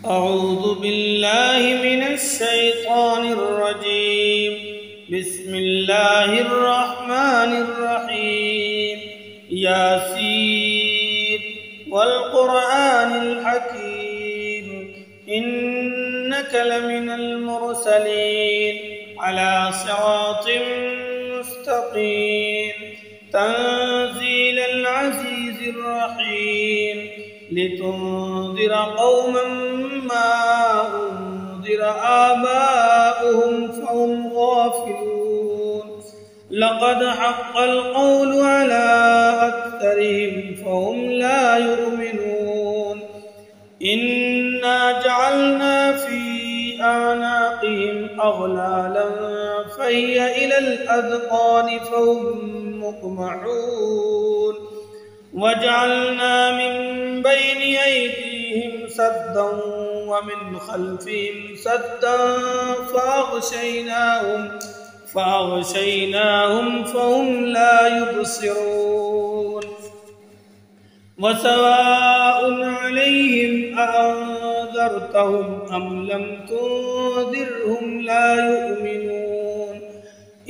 أعوذ بالله من الشيطان الرجيم. بسم الله الرحمن الرحيم. ياسين والقرآن الحكيم إنك لمن المرسلين على صراط مستقيم تنزيل العزيز الرحيم لتنذر قوما ما أنذر آباؤهم فهم غافلون لقد حق القول على أكثرهم فهم لا يؤمنون إنا جعلنا في أعناقهم أغلالا فهي إلى الأذقان فهم مقمحون وجعلنا من بين أيديهم سدا ومن خلفهم سدا فأغشيناهم فهم لا يبصرون وسواء عليهم أأنذرتهم أم لم تنذرهم لا يؤمنون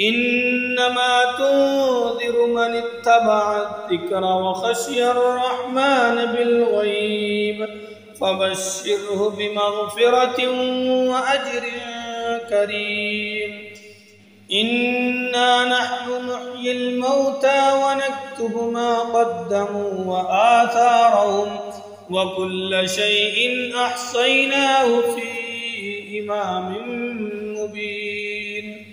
إنما تنذر من اتبع الذكر وخشي الرحمن بالغيب فبشره بمغفرة وأجر كريم إنا نحن نحيي الموتى ونكتب ما قدموا وآثارهم وكل شيء أحصيناه في إمام مبين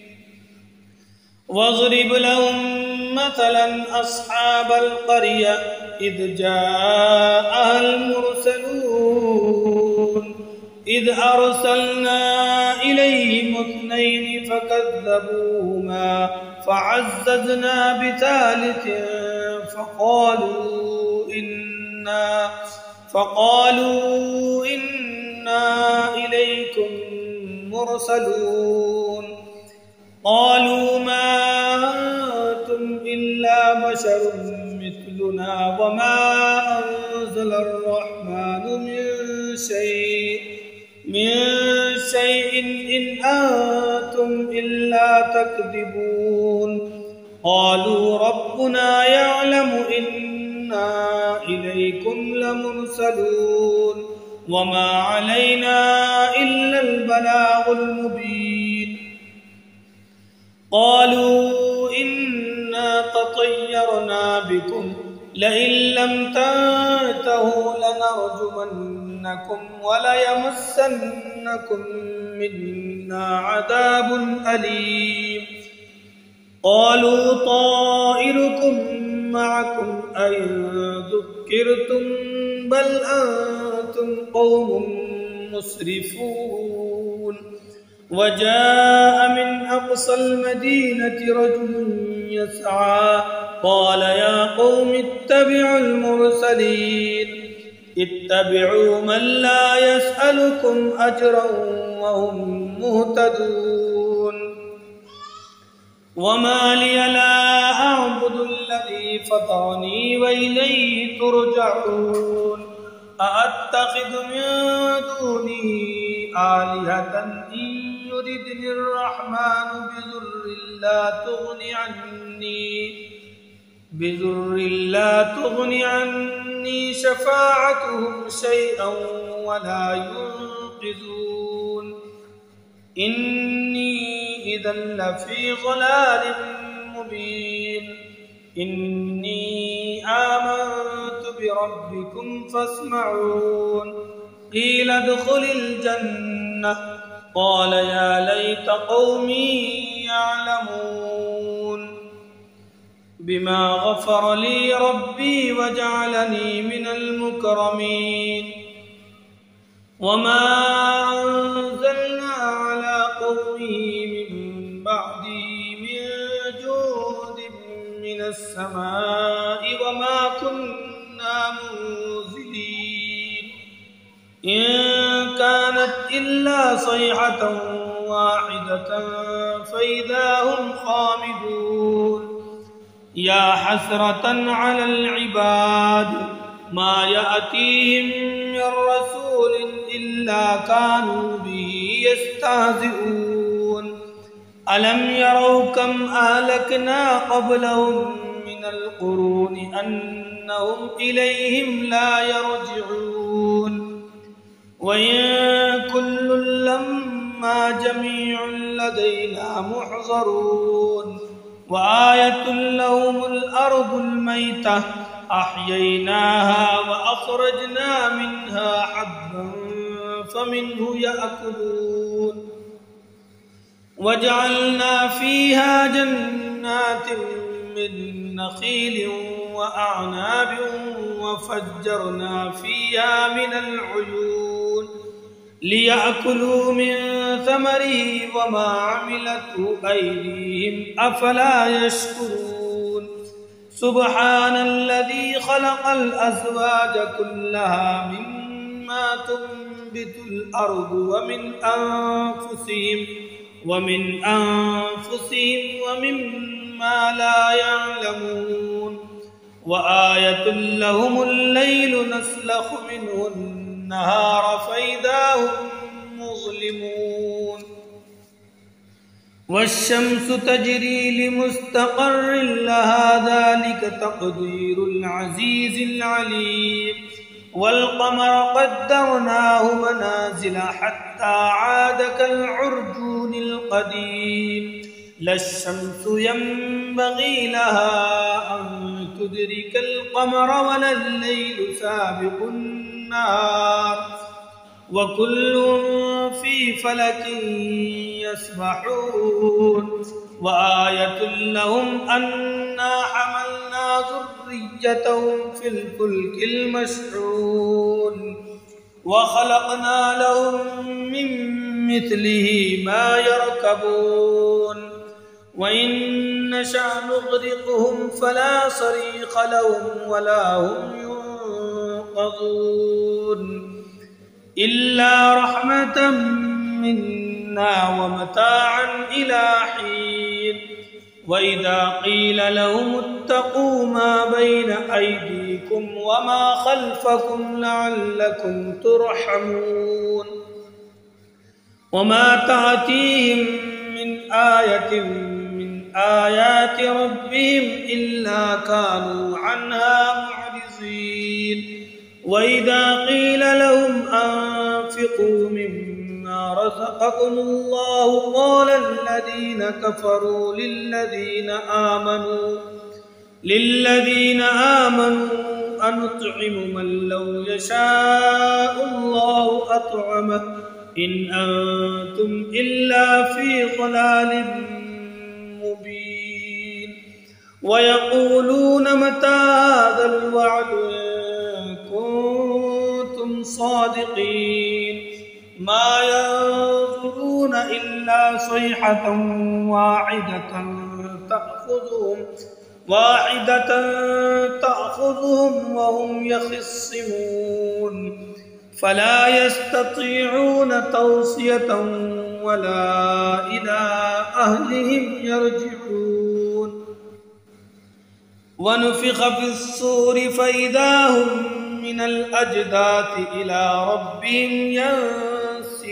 واضرب لهم مثلا أصحاب القرية إذ جاءها المرسلون إذ أرسلنا إليهم 2 فكذبوهما فعززنا بثالث فقالوا إنا إليكم مرسلون قالوا ما أنتم إلا بشر مثلنا وما أنزل الرحمن من شيء إن أنتم إلا تكذبون قالوا ربنا يعلم إنا إليكم لمرسلون وما علينا إلا البلاغ المبين قالوا إنا تطيرنا بكم لئن لم تنتهوا لنرجمنكم وليمسنكم منا عذاب أليم قالوا طائركم معكم أئن ذكرتم بل أنتم قوم مسرفون وجاء من أقصى المدينة رجل يسعى قال يا قوم اتبعوا المرسلين اتبعوا من لا يسألكم أجرا وهم مهتدون وما لي لا أعبد الذي فطرني وإليه ترجعون أأتخذ من دونه آلهة إن يردني الرحمن بضر لا تغن عني شفاعتهم شيئا ولا ينقذون إني إذا لفي ضلال مبين إني آمنت بربكم فاسمعون قيل ادخل الجنة قال يا ليت قومي يعلمون بما غفر لي ربي وجعلني من المكرمين وما أنزلنا على قومه من بعده من جود من السماء وما كنا منزلين إن كانت إلا صيحة واحدة فإذا هم خامدون يا حسرة على العباد ما يأتيهم من رسول إلا إلا كانوا به يستهزئون ألم يروا كم أهلكنا قبلهم من القرون أنهم إليهم لا يرجعون وإن كل لما جميع لدينا محضرون وآية لهم الأرض الميتة أحييناها وأخرجنا منها حبا فمنه يأكلون وجعلنا فيها جنات من نخيل وأعناب وفجرنا فيها من العيون ليأكلوا من ثمره وما عملته أيديهم أفلا يشكرون سبحان الذي خلق الأزواج كلها مما تنبت الأرض ومن أنفسهم ومما لا يعلمون وآية لهم الليل نسلخ منه النهار فإذا هم مظلمون والشمس تجري لمستقر لها ذلك تقدير العزيز العليم والقمر قدرناه منازل حتى عاد كالعرجون القديم لا الشمس ينبغي لها أن تدرك القمر ولا الليل سابق النهار وكل في فلك يسبحون وآية لهم أنا حملنا ذريتهم في الفلك المشحون وخلقنا لهم من مثله ما يركبون وإن نشأ نغرقهم فلا صريخ لهم ولا هم ينقذون إلا رحمة منا ومتاعا إلى حين وإذا قيل لهم اتقوا ما بين أيديكم وما خلفكم لعلكم ترحمون وما تأتيهم من آية من آيات ربهم إلا كانوا عنها معرضين وإذا قيل لهم أنفقوا مما رزقكم الله قال الذين كفروا للذين آمنوا أنطعم من لو يشاء الله أطعمه إن أنتم إلا في ضلال مبين ويقولون متى هذا الوعد إن كنتم صادقين ما ينظرون إلا صيحة واحدة تأخذهم وهم يخصمون فلا يستطيعون توصية ولا إلى أهلهم يرجعون ونفخ في الصور فإذا هم من الأجداث إلى ربهم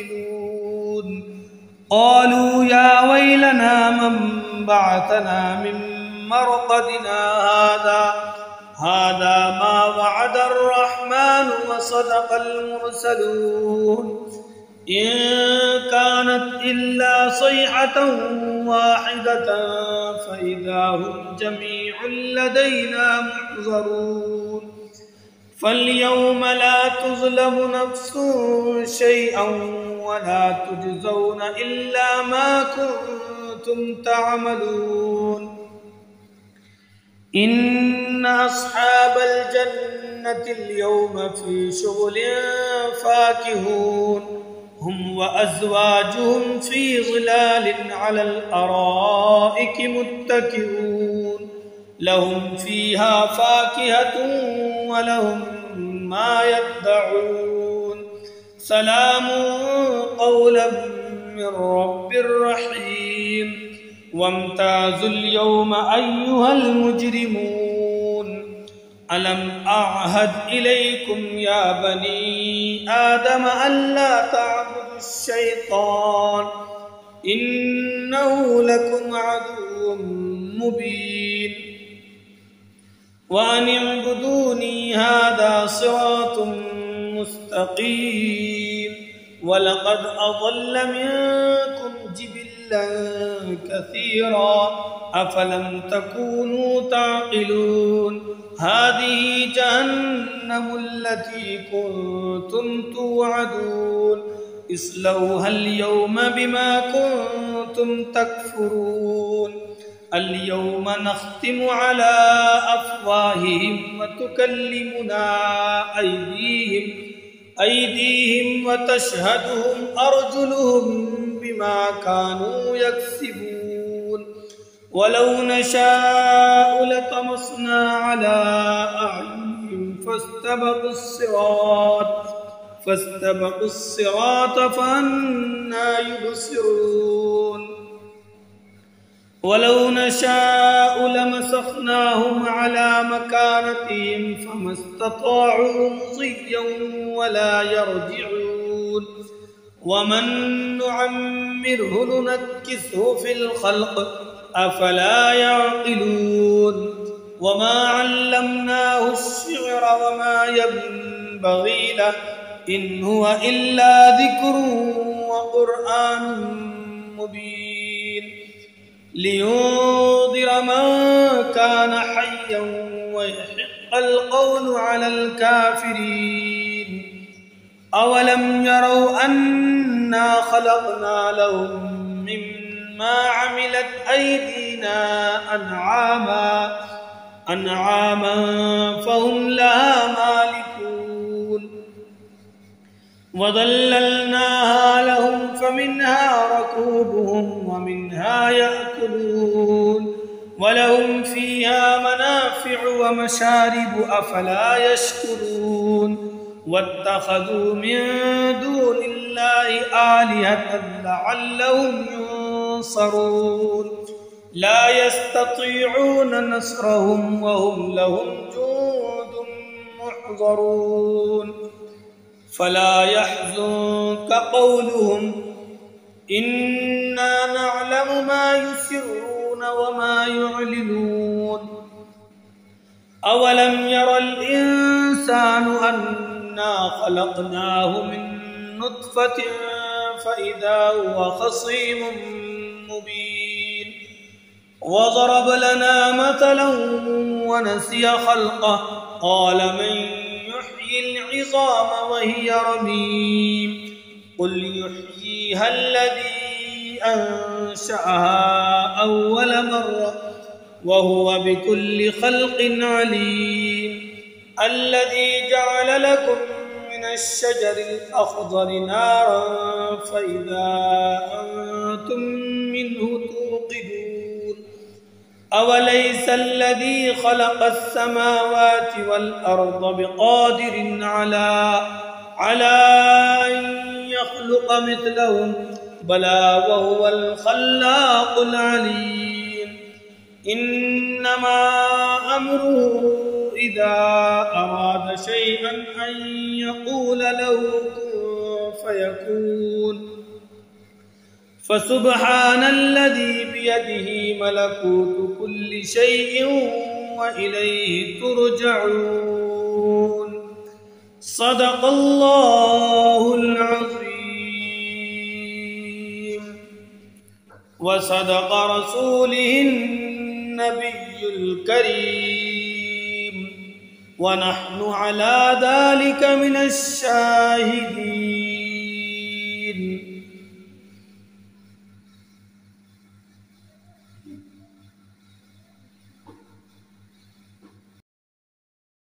ينسلون قالوا يا ويلنا من بعثنا من مرقدنا هذا ما وعد الرحمن وصدق المرسلون إن كانت إلا صيحة واحدة فإذا هم جميع لدينا محضرون فاليوم لا تظلم نفس شيئا ولا تجزون إلا ما كنتم تعملون إن أصحاب الجنة اليوم في شغل فاكهون هم وأزواجهم في ظلال على الأرائك متكئون لهم فيها فاكهة ولهم ما يدعون سلام قولا من رب رحيم وامتازوا اليوم أيها المجرمون ألم أعهد إليكم يا بني آدم ألا تعبدوا الشيطان إنه لكم عدو مبين وأن اعبدوني هذا صراط مستقيم ولقد أضل منكم جبلا كثيرا أفلم تكونوا تعقلون هذه جهنم التي كنتم توعدون اصلوها اليوم بما كنتم تكفرون اليوم نختم على أفواههم وتكلمنا أيديهم وتشهدهم أرجلهم بما كانوا يكسبون ولو نشاء لطمسنا على أعينهم فاستبقوا الصراط فأنى يبصرون ولو نشاء لمسخناهم على مكانتهم فما استطاعوا مضيا ولا يرجعون ومن نعمره ننكسه في الخلق أفلا يعقلون وما علمناه الشعر وما ينبغي له إن هو إلا ذكر وقرآن مبين لينذر من كان حيا ويحق القول على الكافرين أولم يروا أنا خلقنا لهم مما عملت أيدينا أنعاما فهم لها مالكون وظللناها لهم فمنها ركوبهم ومنها يأكلون ولهم فيها منافع ومشارب أفلا يشكرون واتخذوا من دون الله آلهة لعلهم ينصرون لا يستطيعون نصرهم وهم لهم جند محضرون فلا يحزنك قولهم إنا نعلم ما يسرون وما يعلنون أولم ير الإنسان أنا خلقناه من نطفة فإذا هو خصيم مبين وضرب لنا مثلا ونسي خلقه قال من يحيي العظام وهي رميم قل يحييها الذي أنشأها أول مرة وهو بكل خلق عليم الذي جعل لكم من الشجر الأخضر نارا فإذا أنتم منه توقدون أوليس الذي خلق السماوات والأرض بقادر على أن يخلق مثلهم بلى وهو الخلاق العليم إنما أمره إذا أراد شيئا أن يقول له كن فيكون فسبحان الذي بيده ملكوت كل شيء وإليه ترجعون صدق الله العظيم وصدق رسوله النبي الكريم ونحن على ذلك من الشاهدين